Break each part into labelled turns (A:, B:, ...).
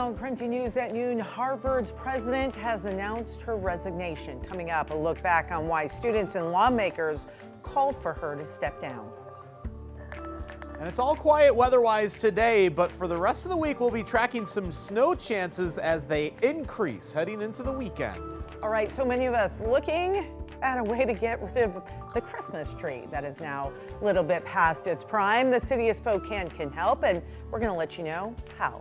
A: On KREM News at noon, Harvard's president has announced her resignation. Coming up, a look back on why students and lawmakers called for her to step down.
B: And it's all quiet weather-wise today, but for the rest of the week, we'll be tracking some snow chances as they increase heading into the weekend.
A: All right, so many of us looking at a way to get rid of the Christmas tree that is now a little bit past its prime. The city of Spokane can help, and we're going to let you know how.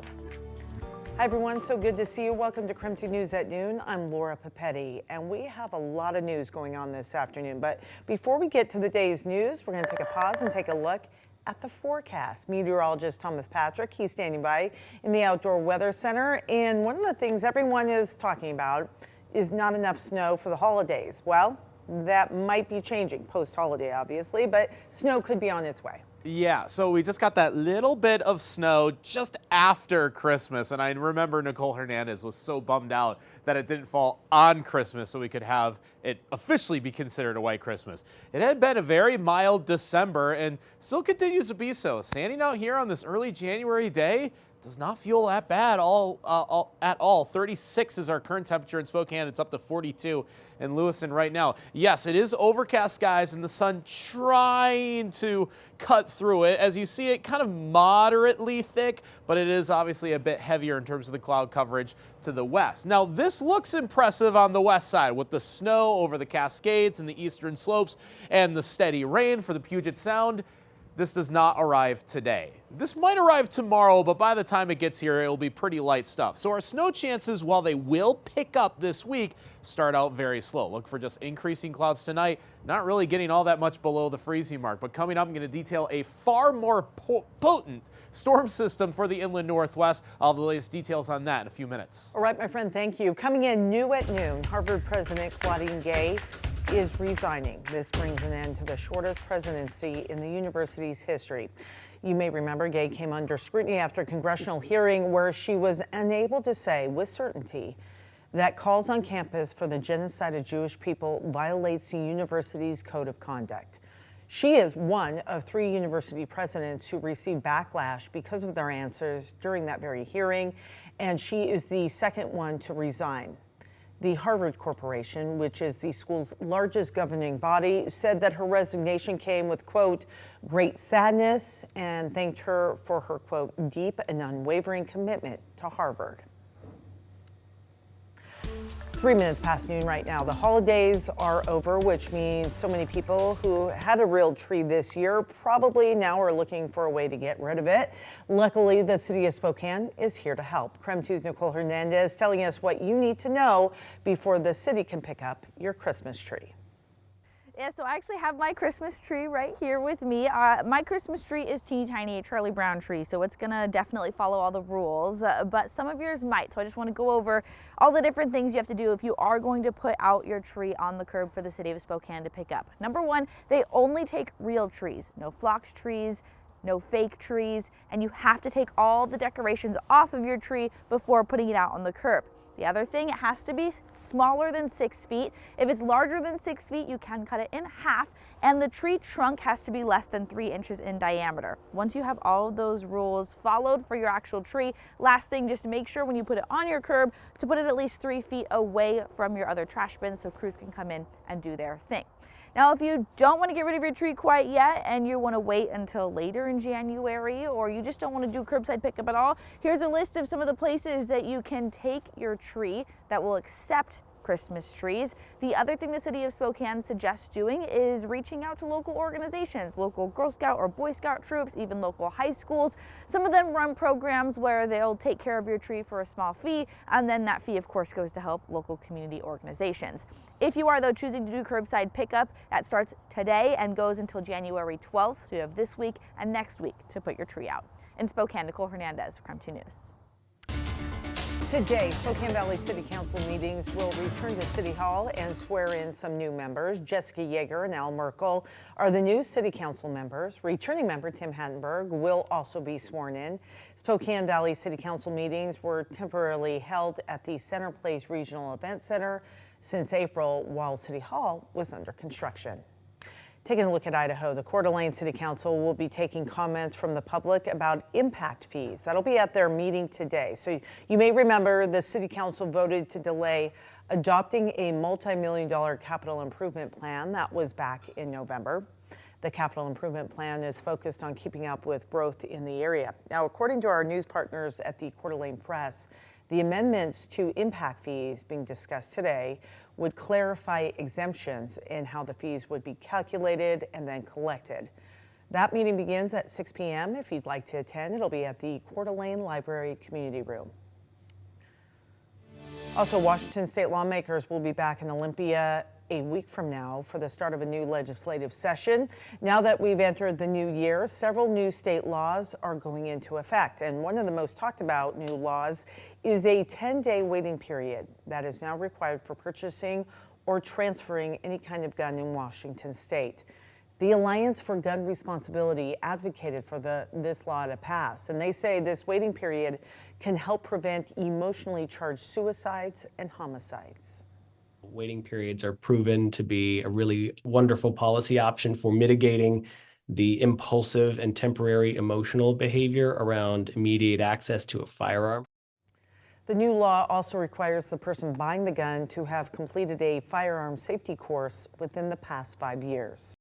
A: Hi everyone, so good to see you. Welcome to KREM News at noon. I'm Laura Papetti, and we have a lot of news going on this afternoon. But before we get to the day's news, we're going to take a pause and take a look at the forecast. Meteorologist Thomas Patrick, he's standing by in the Outdoor Weather Center. And one of the things everyone is talking about is not enough snow for the holidays. Well, that might be changing post-holiday, obviously, but snow could be on its way.
B: Yeah, so we just got that little bit of snow just after Christmas, and I remember Nicole Hernandez was so bummed out that it didn't fall on Christmas so we could have it officially be considered a white Christmas. It had been a very mild December and still continues to be so. Standing out here on this early January day does not feel that bad at all. 36 is our current temperature in Spokane. It's up to 42 in Lewiston right now. Yes, it is overcast skies and the sun trying to cut through it. As you see, it kind of moderately thick, but it is obviously a bit heavier in terms of the cloud coverage to the west. Now, this looks impressive on the west side with the snow over the Cascades and the eastern slopes and the steady rain for the Puget Sound. This does not arrive today. This might arrive tomorrow, but by the time it gets here, it'll be pretty light stuff. So our snow chances, while they will pick up this week, start out very slow. Look for just increasing clouds tonight, not really getting all that much below the freezing mark. But coming up, I'm going to detail a far more potent storm system for the inland northwest. All the latest details on that in a few minutes.
A: All right, my friend, thank you. Coming in new at noon, Harvard President Claudine Gay is resigning. This brings an end to the shortest presidency in the university's history. You may remember Gay came under scrutiny after a congressional hearing where she was unable to say with certainty that calls on campus for the genocide of Jewish people violates the university's code of conduct. She is one of 3 university presidents who received backlash because of their answers during that very hearing, and she is the second one to resign. The Harvard Corporation, which is the school's largest governing body, said that her resignation came with, quote, great sadness, and thanked her for her, quote, deep and unwavering commitment to Harvard. 3 minutes past noon right now. The holidays are over, which means so many people who had a real tree this year probably now are looking for a way to get rid of it. Luckily, the city of Spokane is here to help. KREM 2's Nicole Hernandez telling us what you need to know before the city can pick up your Christmas tree.
C: Yeah, so I actually have my Christmas tree right here with me. My Christmas tree is teeny tiny, a Charlie Brown tree, so it's gonna definitely follow all the rules, but some of yours might. So I just wanna go over all the different things you have to do if you are going to put out your tree on the curb for the city of Spokane to pick up. Number one, they only take real trees, no flocked trees, no fake trees, and you have to take all the decorations off of your tree before putting it out on the curb. The other thing, it has to be smaller than 6 feet. If it's larger than 6 feet, you can cut it in half, and the tree trunk has to be less than 3 inches in diameter. Once you have all of those rules followed for your actual tree, last thing, just make sure when you put it on your curb to put it at least 3 feet away from your other trash bins so crews can come in and do their thing. Now, if you don't want to get rid of your tree quite yet and you want to wait until later in January, or you just don't want to do curbside pickup at all, here's a list of some of the places that you can take your tree that will accept Christmas trees. The other thing the city of Spokane suggests doing is reaching out to local organizations, local Girl Scout or Boy Scout troops, even local high schools. Some of them run programs where they'll take care of your tree for a small fee, and then that fee, of course, goes to help local community organizations. If you are, though, choosing to do curbside pickup, that starts today and goes until January 12th. So you have this week and next week to put your tree out. In Spokane, Nicole Hernandez, KREM 2 News.
A: Today, Spokane Valley City Council meetings will return to City Hall and swear in some new members. Jessica Yeager and Al Merkel are the new City Council members. Returning member Tim Hattenberg will also be sworn in. Spokane Valley City Council meetings were temporarily held at the Center Place Regional Event Center since April, while City Hall was under construction. Taking a look at Idaho, the Coeur d'Alene City Council will be taking comments from the public about impact fees. That'll be at their meeting today. So you may remember the City Council voted to delay adopting a multi-million-dollar capital improvement plan that was back in November. The capital improvement plan is focused on keeping up with growth in the area. Now, according to our news partners at the Coeur d'Alene Press, the amendments to impact fees being discussed today would clarify exemptions and how the fees would be calculated and then collected. That meeting begins at 6 p.m. If you'd like to attend, it'll be at the Coeur d'Alene Library Community Room. Also, Washington state lawmakers will be back in Olympia a week from now for the start of a new legislative session. Now that we've entered the new year, several new state laws are going into effect. And one of the most talked about new laws is a 10-day waiting period that is now required for purchasing or transferring any kind of gun in Washington state. The Alliance for Gun Responsibility advocated for this law to pass, and they say this waiting period can help prevent emotionally charged suicides and homicides.
D: Waiting periods are proven to be a really wonderful policy option for mitigating the impulsive and temporary emotional behavior around immediate access to a firearm.
A: The new law also requires the person buying the gun to have completed a firearm safety course within the past 5 years.